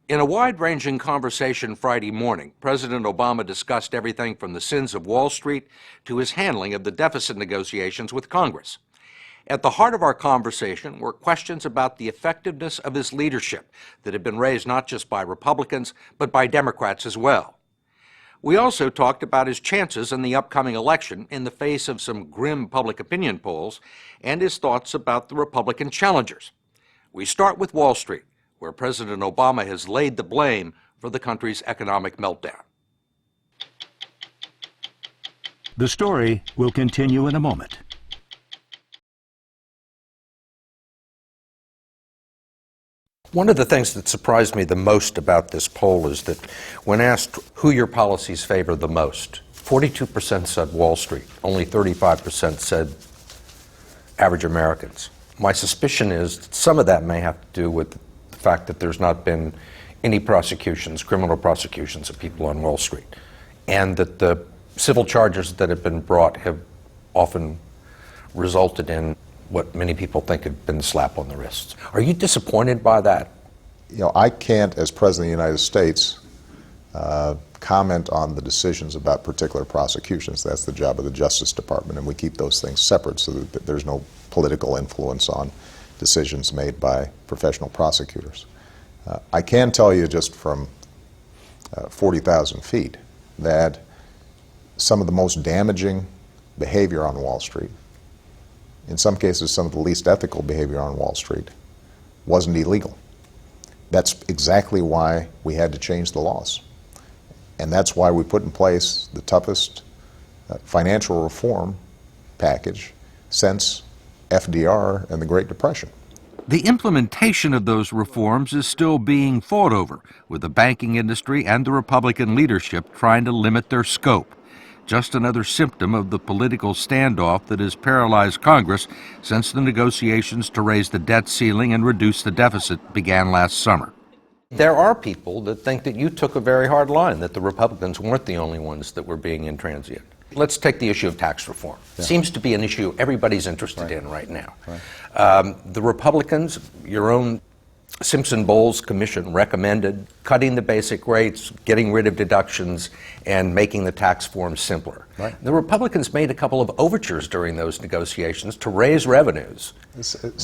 In a wide-ranging conversation Friday morning, President Obama discussed everything from the sins of Wall Street to his handling of the deficit negotiations with Congress. At the heart of our conversation were questions about the effectiveness of his leadership that had been raised not just by Republicans, but by Democrats as well. We also talked about his chances in the upcoming election in the face of some grim public opinion polls and his thoughts about the Republican challengers. We start with Wall Street, where President Obama has laid the blame for the country's economic meltdown. The story will continue in a moment. One of the things that surprised me the most about this poll is that when asked who your policies favor the most, 42% said Wall Street, only 35% said average Americans. My suspicion is that some of that may have to do with the fact that there's not been any prosecutions, criminal prosecutions of people on Wall Street, and that the civil charges that have been brought have often resulted in what many people think have been a slap on the wrists. Are you disappointed by that? You know, I can't, as President of the United States, comment on the decisions about particular prosecutions. That's the job of the Justice Department, and we keep those things separate so that there's no political influence on decisions made by professional prosecutors. I can tell you just from 40,000 feet that some of the most damaging behavior on Wall Street, in some cases some of the least ethical behavior on Wall Street, wasn't illegal. That's exactly why we had to change the laws. And that's why we put in place the toughest financial reform package since FDR and the Great Depression. The implementation of those reforms is still being fought over, with the banking industry and the Republican leadership trying to limit their scope. Just another symptom of the political standoff that has paralyzed Congress since the negotiations to raise the debt ceiling and reduce the deficit began last summer. There are people that think that you took a very hard line, that the Republicans weren't the only ones that were being intransigent. Let's take the issue of tax reform. Yeah. Seems to be an issue everybody's interested in right now. Right. The Republicans, your own Simpson-Bowles Commission recommended cutting the basic rates, getting rid of deductions, and making the tax form simpler. Right. The Republicans made a couple of overtures during those negotiations to raise revenues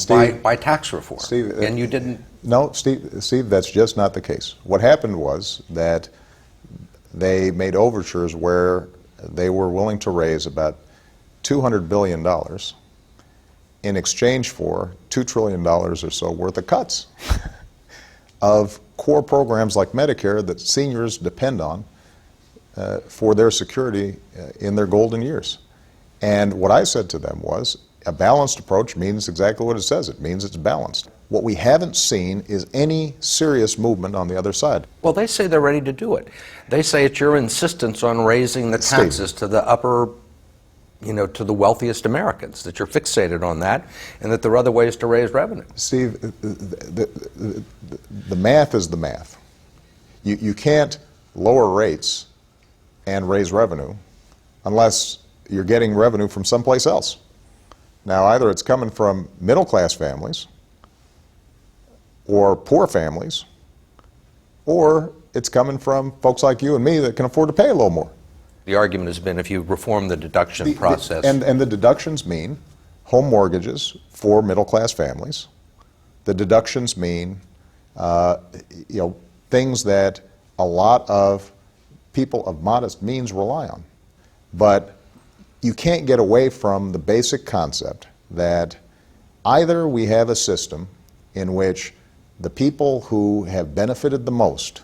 by tax reform, Steve, and you didn't. No, Steve, that's just not the case. What happened was that they made overtures where they were willing to raise about $200 billion in exchange for $2 trillion or so worth of cuts of core programs like Medicare that seniors depend on for their security in their golden years. And what I said to them was, a balanced approach means exactly what it says. It means it's balanced. What we haven't seen is any serious movement on the other side. Well, they say they're ready to do it. They say it's your insistence on raising the taxes to the upper, to the wealthiest Americans, that you're fixated on that, and that there are other ways to raise revenue. Steve, the math is the math. You can't lower rates and raise revenue unless you're getting revenue from someplace else. Now, either it's coming from middle-class families or poor families, or it's coming from folks like you and me that can afford to pay a little more. The argument has been if you reform the deduction process. And the deductions mean home mortgages for middle-class families. The deductions mean things that a lot of people of modest means rely on. But you can't get away from the basic concept that either we have a system in which the people who have benefited the most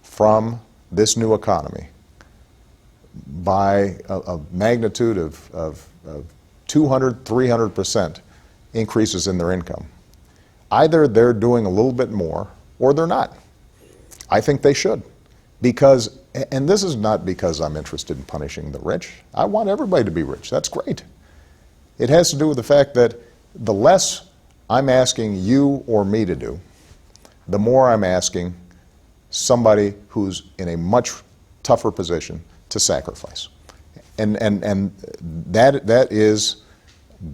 from this new economy by a magnitude of 200, 300% increases in their income, either they're doing a little bit more or they're not. I think they should. Because, and this is not because I'm interested in punishing the rich. I want everybody to be rich. That's great. It has to do with the fact that the less I'm asking you or me to do, the more I'm asking somebody who's in a much tougher position to sacrifice. And that is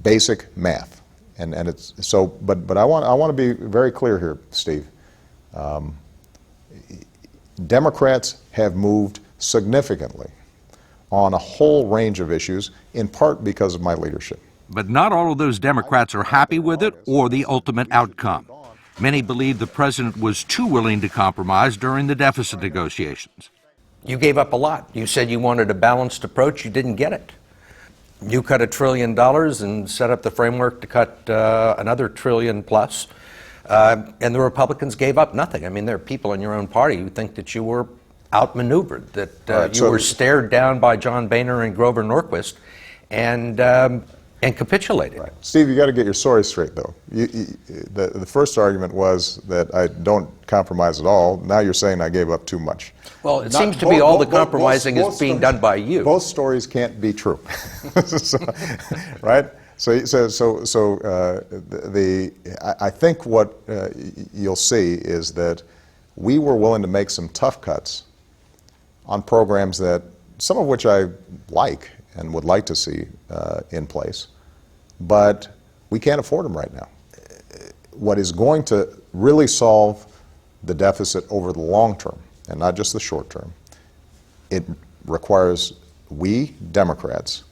basic math. And it's so, but I want to be very clear here, Steve. Democrats have moved significantly on a whole range of issues, in part because of my leadership. But not all of those Democrats are happy with it or the ultimate outcome. Many believe the president was too willing to compromise during the deficit negotiations. You gave up a lot. You said you wanted a balanced approach. You didn't get it. You cut $1 trillion and set up the framework to cut another trillion plus. And the Republicans gave up nothing. I mean, there are people in your own party who think that you were outmaneuvered, that you were stared down by John Boehner and Grover Norquist and capitulated. Right. Steve, you got to get your story straight, though. The first argument was that I don't compromise at all. Now you're saying I gave up too much. Well, it seems to be all the compromising is being done by you. Both stories can't be true, right? I think what you'll see is that we were willing to make some tough cuts on programs that, some of which I like and would like to see in place, but we can't afford them right now. What is going to really solve the deficit over the long term, and not just the short term, it requires we Democrats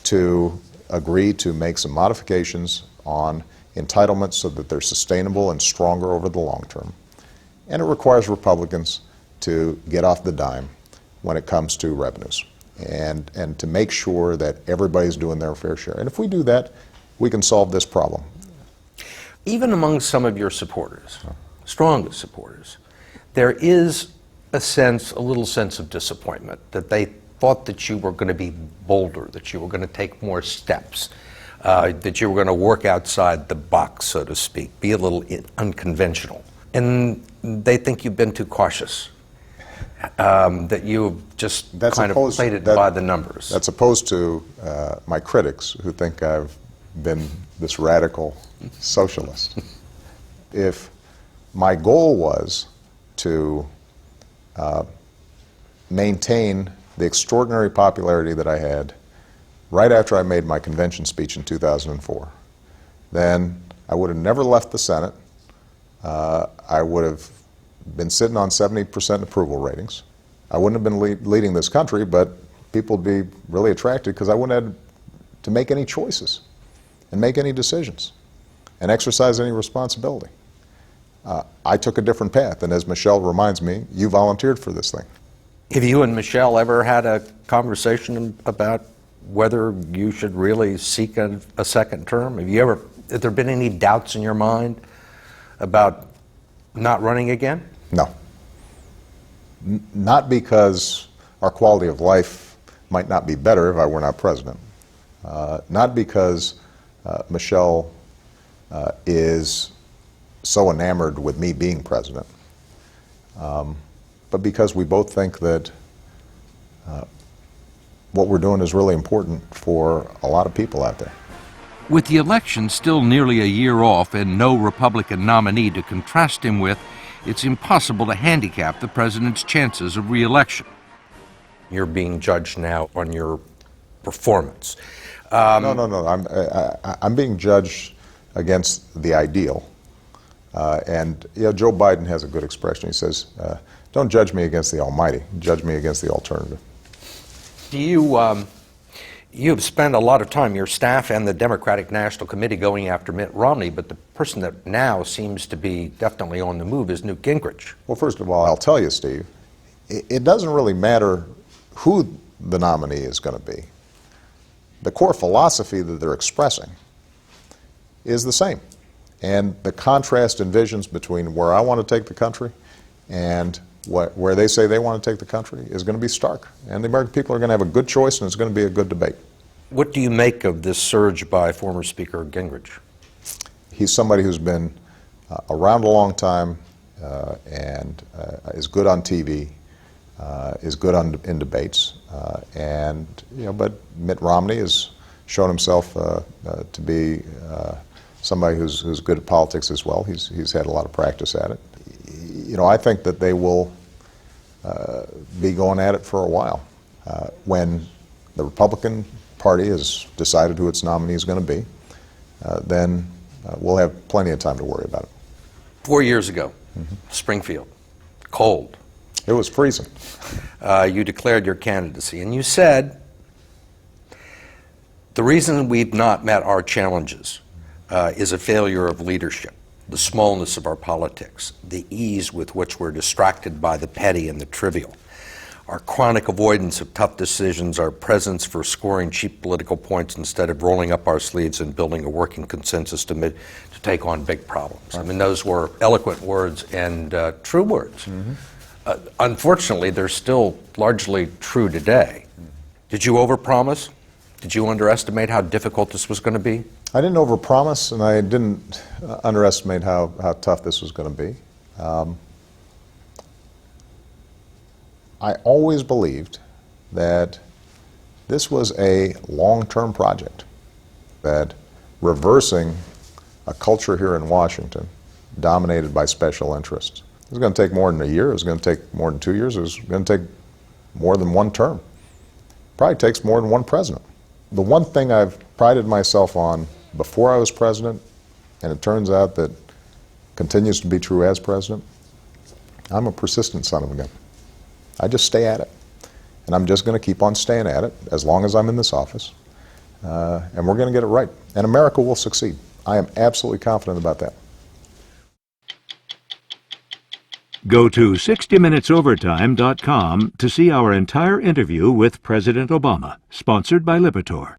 to agree to make some modifications on entitlements so that they're sustainable and stronger over the long term. And it requires Republicans to get off the dime when it comes to revenues and to make sure that everybody's doing their fair share. And if we do that, we can solve this problem. Even among some of your supporters, strongest supporters, there is a little sense of disappointment that they thought that you were going to be bolder, that you were going to take more steps, that you were going to work outside the box, so to speak, be a little unconventional. And they think you've been too cautious, that you've just kind of played it by the numbers. That's opposed to my critics who think I've been this radical socialist. If my goal was to maintain the extraordinary popularity that I had right after I made my convention speech in 2004, then I would have never left the Senate. I would have been sitting on 70% approval ratings. I wouldn't have been leading this country, but people would be really attracted because I wouldn't have had to make any choices and make any decisions and exercise any responsibility. I took a different path, and as Michelle reminds me, you volunteered for this thing. Have you and Michelle ever had a conversation about whether you should really seek a second term? Have there been any doubts in your mind about not running again? No. Not because our quality of life might not be better if I were not president. Not because Michelle is so enamored with me being president, but because we both think that what we're doing is really important for a lot of people out there. With the election still nearly a year off and no Republican nominee to contrast him with, it's impossible to handicap the president's chances of re-election. You're being judged now on your performance. No. I'm being judged against the ideal. And Joe Biden has a good expression. He says, don't judge me against the almighty, judge me against the alternative. You've spent a lot of time, your staff and the Democratic National Committee, going after Mitt Romney, but the person that now seems to be definitely on the move is Newt Gingrich. Well, first of all, I'll tell you, Steve, it doesn't really matter who the nominee is going to be. The core philosophy that they're expressing is the same. And the contrast in visions between where I want to take the country and where they say they want to take the country is going to be stark. And the American people are going to have a good choice, and it's going to be a good debate. What do you make of this surge by former Speaker Gingrich? He's somebody who's been around a long time and is good on TV, is good in debates, but Mitt Romney has shown himself to be somebody who's good at politics as well. He's had a lot of practice at it. I think that they will be going at it for a while. When the Republican Party has decided who its nominee is going to be, then we'll have plenty of time to worry about it. 4 years ago, Springfield, Cold. It was freezing. You declared your candidacy, and you said, the reason we've not met our challenges is a failure of leadership, the smallness of our politics, the ease with which we're distracted by the petty and the trivial, our chronic avoidance of tough decisions, our presence for scoring cheap political points instead of rolling up our sleeves and building a working consensus to take on big problems. I mean, those were eloquent words and true words. Unfortunately, they're still largely true today. Did you overpromise? Did you underestimate how difficult this was going to be? I didn't overpromise, and I didn't underestimate how tough this was going to be. I always believed that this was a long-term project, that reversing a culture here in Washington dominated by special interests. It was going to take more than a year, it was going to take more than 2 years, it was going to take more than one term. Probably takes more than one president. The one thing I've prided myself on before I was president, and it turns out that continues to be true as president, I'm a persistent son of a gun. I just stay at it. And I'm just going to keep on staying at it as long as I'm in this office. And we're going to get it right. And America will succeed. I am absolutely confident about that. Go to 60minutesovertime.com to see our entire interview with President Obama, sponsored by Lipitor.